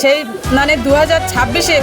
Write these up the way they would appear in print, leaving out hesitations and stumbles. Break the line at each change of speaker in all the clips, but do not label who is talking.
সেই মানে 2026-এ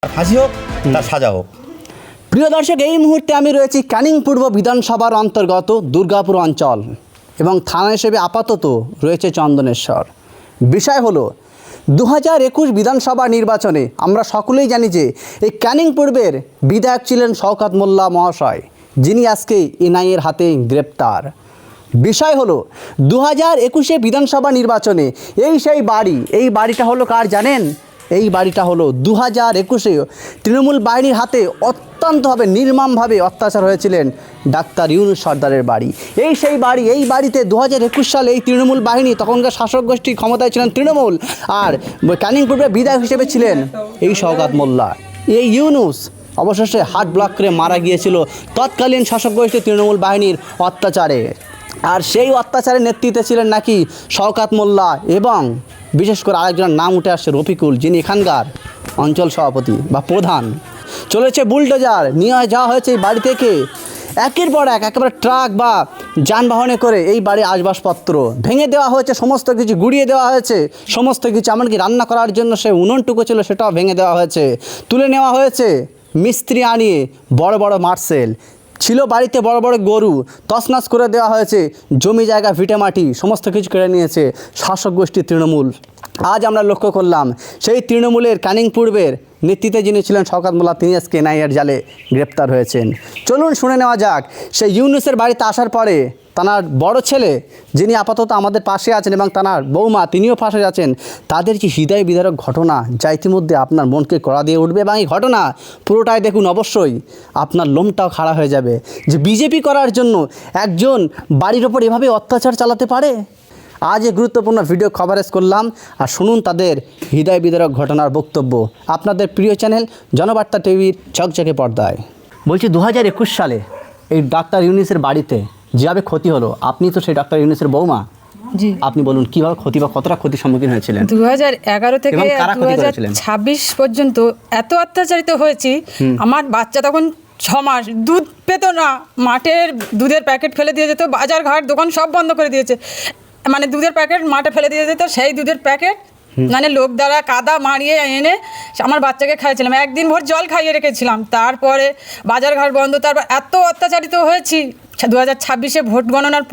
ফাঁসি হোক তার সাজা হোক।
প্রিয় দর্শক, এই মুহূর্তে আমি রয়েছি ক্যানিং পূর্ব বিধানসভার অন্তর্গত দুর্গাপুর অঞ্চল এবং থানা হিসেবে আপাতত রয়েছে চন্দনেশ্বর। বিষয় হলো 2021 বিধানসভা নির্বাচনে আমরা সকলেই জানি যে এই ক্যানিং পূর্বের বিধায়ক ছিলেন শওকত মোল্লা মহাশয়, যিনি আজকে এনআইএর হাতে গ্রেপ্তার। বিষয় হলো 2021 বিধানসভা নির্বাচনে এই বাড়িটা হলো কার জানেন? এই বাড়িটা হলো 2021 তৃণমূল বাহিনীর হাতে অত্যন্তভাবে নির্মমভাবে অত্যাচার হয়েছিলেন ডাক্তার ইউনূস সর্দারের বাড়ি। এই বাড়িতে 2021 সালে এই তৃণমূল বাহিনী, তখনকার শাসক গোষ্ঠী ক্ষমতায় ছিলেন তৃণমূল, আর ক্যানিং পূর্বের বিধায়ক হিসেবে ছিলেন এই শওকত মোল্লা। এই ইউনূস অবশেষে হার্ট ব্লক করে মারা গিয়েছিল তৎকালীন শাসক গোষ্ঠী তৃণমূল বাহিনীর অত্যাচারে। আর সেই অত্যাচারের নেতৃত্বে ছিলেন নাকি শওকত মোল্লা এবং বিশেষ করে আরেকজনের নাম উঠে আসছে রফিকুল, যিনি এখানকার অঞ্চল সভাপতি বা প্রধান। চলেছে বুলডোজার নিয়ে যাওয়া হয়েছে এই বাড়ি থেকে একের পর এক একেবারে ট্রাক বা যানবাহনে করে এই বাড়ির আসবাবপত্র ভেঙে দেওয়া হয়েছে, সমস্ত কিছু গুড়িয়ে দেওয়া হয়েছে, সমস্ত কিছু এমনকি রান্না করার জন্য সে উনুনটুকু ছিল সেটাও ভেঙে দেওয়া হয়েছে, তুলে নেওয়া হয়েছে মিস্ত্রি আনিয়ে। বড় বড় মার্সেল ছিল বাড়িতে, বড় বড় গরু তছনছ করে দেওয়া হয়েছে, জমি জায়গা ভিটেমাটি সমস্ত কিছু কেড়ে নিয়েছে শাসক গোষ্ঠী তৃণমূল। আজ আমরা লক্ষ্য করলাম সেই তৃণমূলের ক্যানিং পূর্বের নেতৃত্বে যিনি ছিলেন শওকত মোল্লা, তিনি আজকে এনআইএর জালে গ্রেপ্তার হয়েছেন। চলুন শুনে নেওয়া যাক সেই ইউনূসের বাড়িতে আসার পরে তানার বড় ছেলে, যিনি আপাতত আমাদের পাশে আছেন, এবং তানার বৌমা, তিনিও পাশে আছেন, তাদের যে হৃদয় বিদারক ঘটনা যা ইতিমধ্যে আপনার মনকে কড়া দিয়ে উঠবে। এবং এই ঘটনা পুরোটাই দেখুন, অবশ্যই আপনার লোমটাও খাড়া হয়ে যাবে যে বিজেপি করার জন্য একজন বাড়ির ওপর এভাবে অত্যাচার চালাতে পারে। আজ এই গুরুত্বপূর্ণ ভিডিও কভারেজ করলাম, আর শুনুন তাদের হৃদয় বিদারক ঘটনার বক্তব্য আপনাদের প্রিয় চ্যানেল জনবার্তা টিভির ঝকঝকে পর্দায়। বলছি 2021 সালে এই ডাক্তার ইউনূসের বাড়িতে যেভাবে ক্ষতি হলো, আপনি তো সেই ডাক্তার ইউনূসের বৌমা,
জি,
আপনি বলুন কীভাবে ক্ষতি বা কতটা ক্ষতির সম্মুখীন হয়েছিলেন
2011 থেকে 2026 পর্যন্ত এত অত্যাচারিত হয়েছি। আমার বাচ্চা তখন 6 মাস, দুধ পেত না, মাঠের দুধের প্যাকেট ফেলে দিয়ে যেত, বাজার ঘাট দোকান সব বন্ধ করে দিয়েছে, মানে দুধের প্যাকেট মাঠে ফেলে দিয়ে যেত, সেই দুধের প্যাকেট মানে লোক দ্বারা কাদা মারিয়ে এনে আমার বাচ্চাকে খাইয়েছিলাম, একদিন ভোর জল খাইয়ে রেখেছিলাম। তারপরে বাজার ঘাট বন্ধ, তারপর এত অত্যাচারিত হয়েছি। 2026-এ ভোট গণনার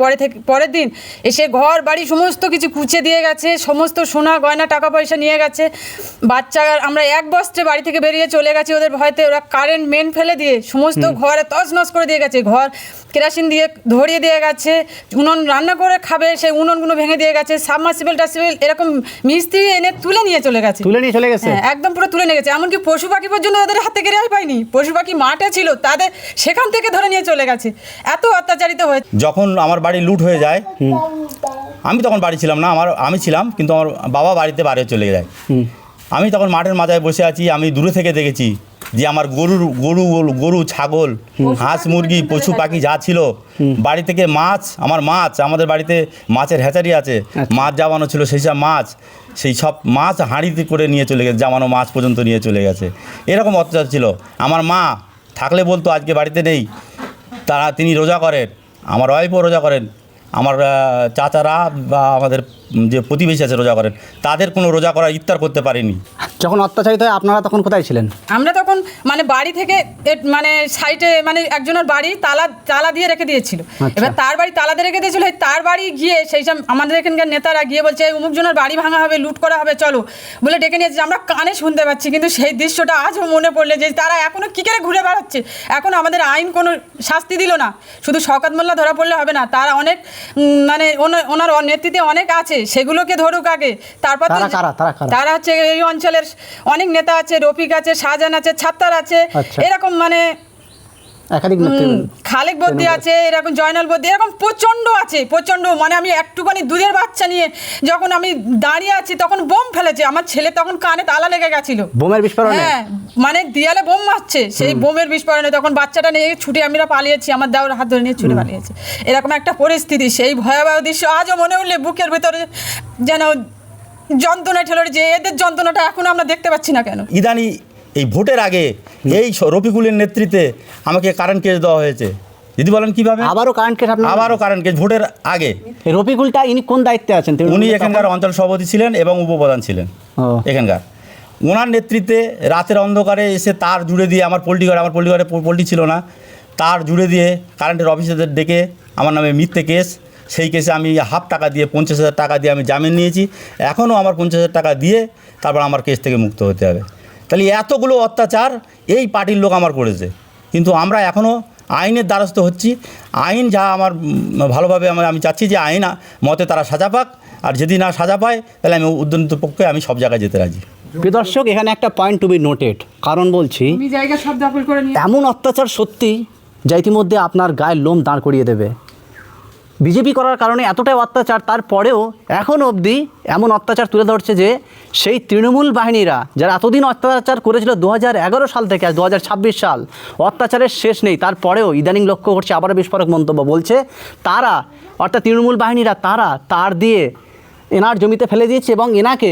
পরের দিন এসে ঘর বাড়ি সমস্ত কিছু কুচে দিয়ে গেছে, সমস্ত সোনা গয়না টাকা পয়সা নিয়ে গেছে। বাচ্চা আমরা এক বস্ত্রে বাড়ি থেকে বেরিয়ে চলে গেছি ওদের ভয়তে। ওরা কারেন্ট মেন ফেলে দিয়ে সমস্ত ঘরে তছনছ করে দিয়ে গেছে, ঘর কেরাসিন দিয়ে ধরিয়ে দিয়ে গেছে, উনুন রান্না করে খাবে সেই উনুনগুলো ভেঙে দিয়ে গেছে, সাবমার্সিবল টাসিবল এরকম মিস্ত্রি এনে তুলে নিয়ে চলে গেছে, হ্যাঁ একদম পুরো তুলে নিয়ে গেছে। এমনকি পশু পাখি পর্যন্ত তাদের হাতে কেড়ে পায়নি, পশু পাখি মাঠে ছিল তাদের সেখান থেকে ধরে নিয়ে চলে গেছে। এত অত্যাচারিত হয়েছে।
যখন আমার বাড়ি লুট হয়ে যায়, আমি তখন বাড়ি ছিলাম না, আমি ছিলাম, কিন্তু আমার বাবা বাড়িতে বাইরে চলে যায়। আমি তখন মাঠের মাথায় বসে আছি, আমি দূরে থেকে দেখেছি যে আমার গরু ছাগল হাঁস মুরগি পশু পাখি যা ছিল, বাড়ি থেকে আমাদের বাড়িতে মাছের হ্যাচারি আছে, মাছ জামানো ছিল, সেই সব মাছ হাঁড়িতে করে নিয়ে চলে গেছে, জামানো মাছ পর্যন্ত নিয়ে চলে গেছে। এরকম অত্যাচার ছিল। আমার মা থাকলে বলতো আজকে বাড়িতে নেই, তিনি রোজা করেন, আমার ওয়াইফও রোজা করেন, আমার চাচারা বা আমাদের যে প্রতিবেশী আছে রোজা করেন, তাদের কোনো রোজা করা ইফতার করতে পারেনি।
যখন অত্যাচারিত হয় আপনারা তখন কোথায় ছিলেন?
আমরা তখন মানে বাড়ি থেকে মানে সাইডে মানে একজনের বাড়ি তালা দিয়ে রেখে দিয়েছিল। এবার তার বাড়ি তালা দিয়ে রেখে দিয়েছিল, তার বাড়ি গিয়ে সেই সব আমাদের এখানকার নেতারা গিয়ে বলছে অমুক জনের বাড়ি ভাঙা হবে, লুট করা হবে, চলো বলে ডেকে নিয়েছে। আমরা কানে শুনতে পাচ্ছি, কিন্তু সেই দৃশ্যটা আজও মনে পড়লে যে তারা এখনও কী করে ঘুরে বেড়াচ্ছে। এখন আমাদের আইন কোনো শাস্তি দিল না, শুধু শওকত মোল্লা ধরা পড়লে হবে না, তারা অনেক মানে ওনার নেতৃত্বে অনেক আছে, সেগুলোকে ধরুক আগে, তারপর তারা হচ্ছে এই অঞ্চলের অনেক নেতা আছে, রফিক আছে, শাহজাহান আছে, ছাত্তার আছে, এরকম মানে খালেক বদ্দি আছে, এরকম জয়নাল বদ্দি, এরকম প্রচণ্ড আছে, প্রচণ্ড। মানে আমি একটুখানি দুধের বাচ্চা নিয়ে যখন আমি দাঁড়িয়ে আছি তখন বোম ফেলেছে আমার ছেলে, তখন কানে তালা লেগে গেছিল বোমের বিস্ফোরণে। হ্যাঁ, মানে দেয়ালে বোম মারছে, সেই বোমের বিস্ফোরণে তখন বাচ্চাটা নিয়ে ছুটে আমরা পালিয়েছি, আমার দেওয়ার হাত ধরে নিয়ে ছুটে পালিয়েছি। এরকম একটা পরিস্থিতি, সেই ভয়াবহ দৃশ্য আজও মনে উঠলে বুকের ভেতরে যেন যন্ত্রণা ঠেলে, যে এদের যন্ত্রণাটা এখন আমরা দেখতে পাচ্ছি না কেন।
ইদানি এই ভোটের আগে এই রফিকুলের নেতৃত্বে আমাকে কারেন্ট কেস দেওয়া হয়েছে। যদি বলেন কিভাবে?
আবারও কারেন্ট কেস
ভোটের আগে।
রফিকুলটা ইনি কোন দায়িত্বে আছেন?
উনি এখানকার অঞ্চল সভাপতি ছিলেন এবং উপপ্রধান ছিলেন এখানকার। ওনার নেতৃত্বে রাতের অন্ধকারে এসে তার জুড়ে দিয়ে আমার পোল্ট্রি পোল্ট্রি ছিল না, তার জুড়ে দিয়ে কারেন্টের অফিসারদের ডেকে আমার নামে মিথ্যে কেস, সেই কেসে আমি টাকা দিয়ে 50,000 টাকা দিয়ে আমি জামিন নিয়েছি। এখনও আমার 50,000 টাকা দিয়ে তারপর আমার কেস থেকে মুক্ত হতে হবে। তাহলে এতগুলো অত্যাচার এই পার্টির লোক আমার করেছে, কিন্তু আমরা এখনও আইনের দ্বারস্থ হচ্ছি। আইন যা আমার ভালোভাবে আমি চাচ্ছি যে আইন মতে তারা সাজা পাক, আর যদি না সাজা পায় তাহলে আমি উদ্যন্ত পক্ষে আমি সব জায়গায় যেতে রাজি।
প্রিয় দর্শক, এখানে একটা পয়েন্ট টু বি নোটেড, কারণ বলছি এমন অত্যাচার সত্যি যা ইতিমধ্যে আপনার গায়ের লোম দাঁড় করিয়ে দেবে। বিজেপি করার কারণে এতটাই অত্যাচার, তারপরেও এখন অবধি এমন অত্যাচার তুলে ধরছে যে সেই তৃণমূল বাহিনীরা যারা এতদিন অত্যাচার করেছিল 2011 সাল থেকে আজ 2026 সাল, অত্যাচারের শেষ নেই। তারপরেও ইদানিং লক্ষ্য করছে আবার বিস্ফোরক মন্তব্য, বলছে তারা অর্থাৎ তৃণমূল বাহিনীরা তার দিয়ে এনার জমিতে ফেলে দিয়েছে এবং এনাকে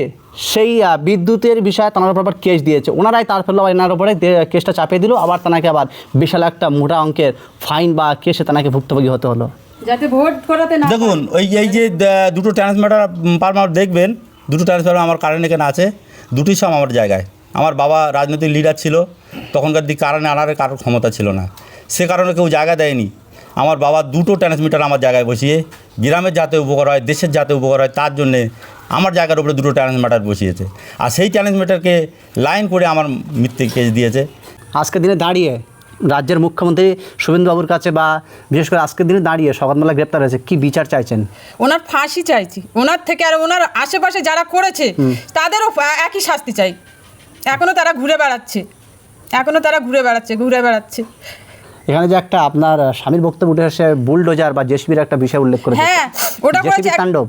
সেই বিদ্যুতের বিষয়ে তার উপর কেস দিয়েছে। ওনারাই তার ফেললো, এনার উপরে কেসটা চাপিয়ে দিল, আবার তাকে আবার বিশাল একটা মোটা অঙ্কের ফাইন বা কেসে তাকে ভুক্তভোগী হতে হলো।
যাতে ভোট করাতে না।
দেখুন এই যে দুটো ট্রান্সমিটার পারমার দেখবেন, দুটো ট্রান্সমিটার আমার কারেন্ট এখানে আছে, দুটোই সব আমার জায়গায়। আমার বাবা রাজনৈতিক লিডার ছিল, তখনকার দিকে কারণে আনার কারোর ক্ষমতা ছিল না, সে কারণে কেউ জায়গা দেয়নি। আমার বাবা দুটো ট্রান্সমিটার আমার জায়গায় বসিয়ে গ্রামের যাতে উপকার হয়, দেশের যাতে উপকার হয়, তার জন্যে আমার জায়গার উপরে দুটো ট্রান্সমিটার বসিয়েছে, আর সেই ট্রান্সমিটারকে লাইন করে আমার মিথ্যে কেস দিয়েছে।
আজকের দিনে দাঁড়িয়ে রাজ্যের মুখ্যমন্ত্রী শুভেন্দুবাবুর কাছে বা বিশেষ করে আজকের দিনে দাঁড়িয়ে শওকত মোল্লা গ্রেপ্তার হয়েছে, কি বিচার চাইছেন?
ওনার ফাঁসি চাইছি, ওনার থেকে আর ওনার আশেপাশে যারা করেছে তাদেরও একই শাস্তি চাই। এখনও তারা ঘুরে বেড়াচ্ছে।
এখানে যে একটা আপনার স্বামীর বক্তব্য উঠে এসে বুলডোজার বা জেসিবির একটা বিষয় উল্লেখ করেছে।
হ্যাঁ, ওটা করেছে,
তাণ্ডব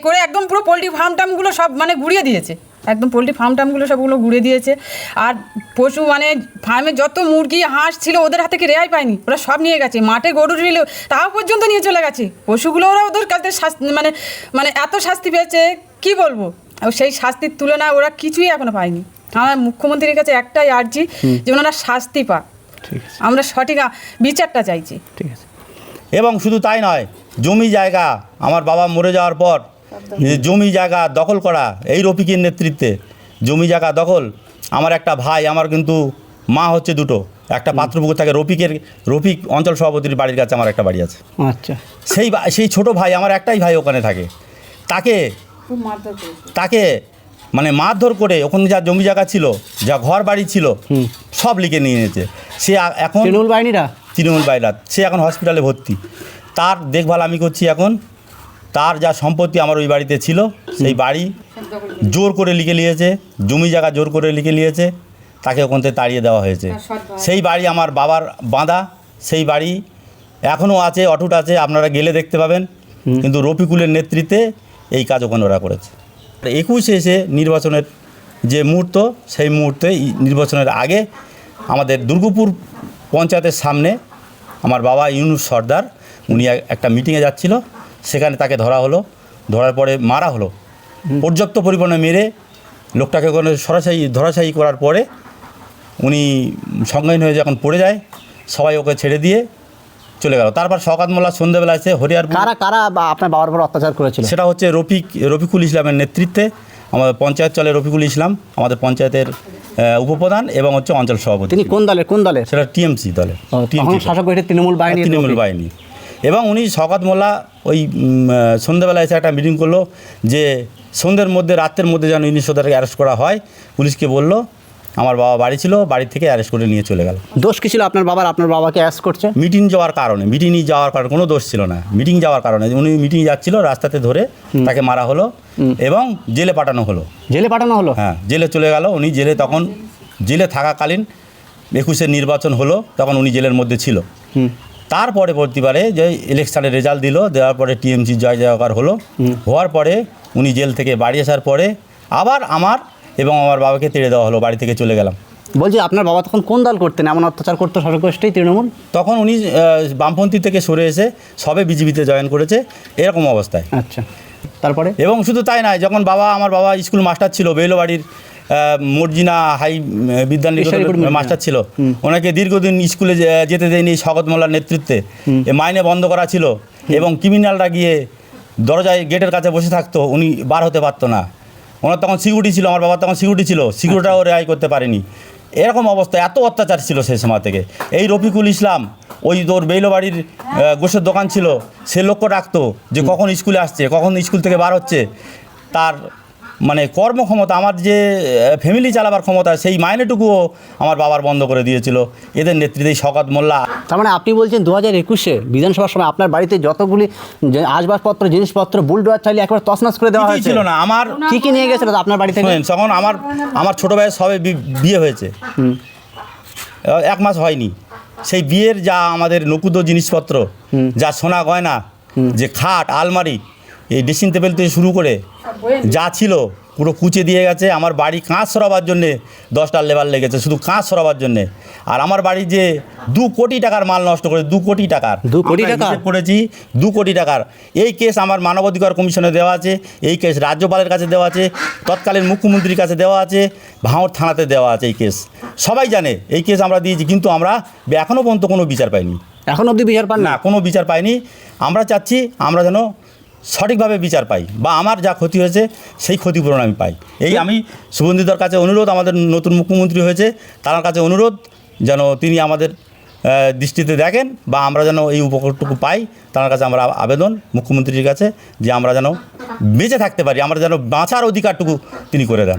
করে একদম পুরো পোলট্রি ফার্মটামগুলো সব মানে ঘুরিয়ে দিয়েছে, একদম পোলট্রি ফার্মটামগুলো সবগুলো ঘুরিয়ে দিয়েছে। আর পশু মানে ফার্মে যত মুরগি হাঁস ছিল ওদের হাতে কি রেহাই পায়নি, ওরা সব নিয়ে গেছে। মাঠে গরু ছিল তাও পর্যন্ত নিয়ে চলে গেছে পশুগুলো, ওরা ওদের কাছে মানে এত শাস্তি পেয়েছে কি বলবো। সেই শাস্তির তুলনায় ওরা কিছুই এখনো পায়নি। আমার মুখ্যমন্ত্রীর কাছে একটাই আর্জি যে ওনারা শাস্তি পাক, আমরা সঠিক বিচারটা চাইছি।
ঠিক আছে।
এবং শুধু তাই নয়, জমি জায়গা আমার বাবা মরে যাওয়ার পর জমি জায়গা দখল করা এই রফিকের নেতৃত্বে, জমি জায়গা দখল। আমার একটা ভাই, আমার কিন্তু মা হচ্ছে দুটো, একটা পাত্রপুকুর থাকে, রফিক অঞ্চল সভাপতির বাড়ির কাছে আমার একটা বাড়ি আছে।
আচ্ছা,
সেই ছোট ভাই, আমার একটাই ভাই ওখানে থাকে, তাকে মানে মারধর করে ওখানে যা জমি জায়গা ছিল, যা ঘর বাড়ি ছিল সব লিখে নিয়ে নিয়েছে। সে এখন তৃণমূল বাহিনীরা সে এখন হসপিটালে ভর্তি। তার দেখভাল আমি করছি এখন। তার যা সম্পত্তি আমার ওই বাড়িতে ছিল, সেই বাড়ি জোর করে লিখে নিয়েছে, জমি জায়গা জোর করে লিখে নিয়েছে, তাকে ওখান থেকে তাড়িয়ে দেওয়া হয়েছে। সেই বাড়ি আমার বাবার বাঁধা, সেই বাড়ি এখনও আছে, অটুট আছে, আপনারা গেলে দেখতে পাবেন। কিন্তু রফিকুলের নেতৃত্বে এই কাজ ওখানে ওরা করেছে। 21-এ এসে নির্বাচনের যে মুহূর্ত, সেই মুহূর্তে নির্বাচনের আগে আমাদের দুর্গাপুর পঞ্চায়েতের সামনে আমার বাবা ইউনুস সর্দার উনি একটা মিটিংয়ে যাচ্ছিল, সেখানে তাকে ধরা হলো। ধরার পরে মারা হলো, পর্যাপ্ত পরিমাণে মেরে লোকটাকে ওখানে ধরাশায়ী করার পরে উনি সংজ্ঞাহীন হয়ে যখন পড়ে যায়, সবাই ওকে ছেড়ে দিয়ে চলে গেল। তারপর শওকত মোল্লা সন্ধ্যেবেলা এসে হরিয়ারপুর,
কারা বা আপনার বাবার উপর অত্যাচার করেছিল?
সেটা হচ্ছে রফিকুল ইসলামের নেতৃত্বে আমাদের পঞ্চায়েত চলে রফিকুল ইসলাম, আমাদের পঞ্চায়েতের উপপ্রধান এবং হচ্ছে অঞ্চল সভাপতি।
তিনি কোন দলের?
সেটা টিএমসি দলের,
শাসক গোষ্ঠী তৃণমূল
বাহিনী। এবং উনি শওকত মোল্লা ওই সন্ধ্যেবেলা এসে একটা মিটিং করলো যে সন্ধ্যের মধ্যে, রাতের মধ্যে যেন ইউনুস সর্দারকে অ্যারেস্ট করা হয়। পুলিশকে বললো, আমার বাবা বাড়ি ছিল, বাড়ি থেকে অ্যারেস্ট করে নিয়ে চলে গেল।
দোষ কি ছিল আপনার বাবাকে অ্যারেস্ট করছে?
মিটিং যাওয়ার কারণে কোনো দোষ ছিল না। মিটিং যাওয়ার কারণে উনি মিটিং যাচ্ছিল, রাস্তাতে ধরে তাকে মারা হলো এবং জেলে পাঠানো হলো। হ্যাঁ, জেলে চলে গেল। উনি তখন জেলে থাকাকালীন 21-এর নির্বাচন হলো, তখন উনি জেলের মধ্যে ছিল। তারপরে পরবর্তীবারে যে ইলেকশনের রেজাল্ট দেওয়ার পরে টিএমসি জয়কার হলো। হওয়ার পরে উনি জেল থেকে বাড়ি আসার পরে আবার আমার এবং আমার বাবাকে তেড়ে দেওয়া হলো, বাড়ি থেকে চলে গেলাম।
বলছি আপনার বাবা তখন কোন দল করতেন, এমন অত্যাচার করতো শাসক গোষ্ঠী তৃণমূল?
তখন উনি বামপন্থী থেকে সরে এসে সবে বিজেপিতে জয়েন করেছে, এরকম অবস্থায়।
আচ্ছা, তারপরে? এবং
শুধু তাই নয়, যখন আমার বাবা স্কুল মাস্টার ছিল, বেইলবাড়ির মর্জিনা হাই বিদ্যানিকেতনের মাস্টার ছিল, ওনাকে দীর্ঘদিন স্কুলে যেতে দেয়নি শওকত মোল্লার নেতৃত্বে। মাইনে বন্ধ করা ছিল এবং ক্রিমিনালরা গিয়ে দরজায় গেটের কাছে বসে থাকতো, উনি বার হতে পারতো না। ওনার তখন সিকিউরিটি ছিল, আমার বাবার তখন সিকিউরিটি ছিল, সিকিউরিটিটাও রেহাই করতে পারেনি। এরকম অবস্থা, এত অত্যাচার ছিল সেই সময় থেকে। এই রফিকুল ইসলাম ওই তোর বেইলবাড়ির গোশের দোকান ছিল, সে লক্ষ্য রাখতো যে কখন স্কুলে আসছে, কখন স্কুল থেকে বার হচ্ছে। তার মানে কর্মক্ষমতা, আমার যে ফ্যামিলি চালাবার ক্ষমতা, সেই মাইনেটুকুও আমার বাবার বন্ধ করে দিয়েছিল এদের নেতৃত্বে শওকত মোল্লা।
তার মানে আপনি বলছেন 2021-এ বিধানসভার সময় আপনার বাড়িতে যতগুলি আসবাবপত্র, জিনিসপত্র বুলডোজার চালিয়ে একবার তছনছ করে দেওয়া হয়েছিল?
ছিল না। আমার
কি নিয়ে গেছিল আপনার বাড়ি থেকে?
তখন আমার ছোটো ভাইয়ের সবে বিয়ে হয়েছে, 1 মাস হয়নি। সেই বিয়ের যা আমাদের নকুদ জিনিসপত্র, যা সোনা গয়না, যে খাট, আলমারি, এই ড্রেসিং টেবিল থেকে শুরু করে যা ছিল পুরো কুচে দিয়ে গেছে। আমার বাড়ি কাঁচ সরাবার জন্যে 10টা লেবার লেগেছে, শুধু কাঁচ সরাবার জন্যে। আর আমার বাড়ি যে 2 কোটি টাকার মাল নষ্ট করে, 2 কোটি টাকার করেছি, 2 কোটি টাকার। এই কেস আমার মানবাধিকার কমিশনে দেওয়া আছে, এই কেস রাজ্যপালের কাছে দেওয়া আছে, তৎকালীন মুখ্যমন্ত্রীর কাছে দেওয়া আছে, ভাঙড় থানাতে দেওয়া আছে। এই কেস সবাই জানে, এই কেস আমরা দিয়েছি, কিন্তু আমরা এখনও পর্যন্ত কোনো বিচার পাইনি।
এখনও অবধি বিচার পান না?
কোনো বিচার পাইনি। আমরা চাচ্ছি আমরা যেন সঠিকভাবে বিচার পাই, বা আমার যা ক্ষতি হয়েছে সেই ক্ষতিপূরণ আমি পাই। এই আমি শুভেন্দুদার কাছে অনুরোধ, আমাদের নতুন মুখ্যমন্ত্রী হয়েছে, তার কাছে অনুরোধ যেন তিনি আমাদের দৃষ্টিতে দেখেন, বা আমরা যেন এই উপকারটুকু পাই। তার কাছে আমরা আবেদন মুখ্যমন্ত্রীর কাছে যে আমরা যেন বেঁচে থাকতে পারি, আমরা যেন বাঁচার অধিকারটুকু তিনি করে দেন।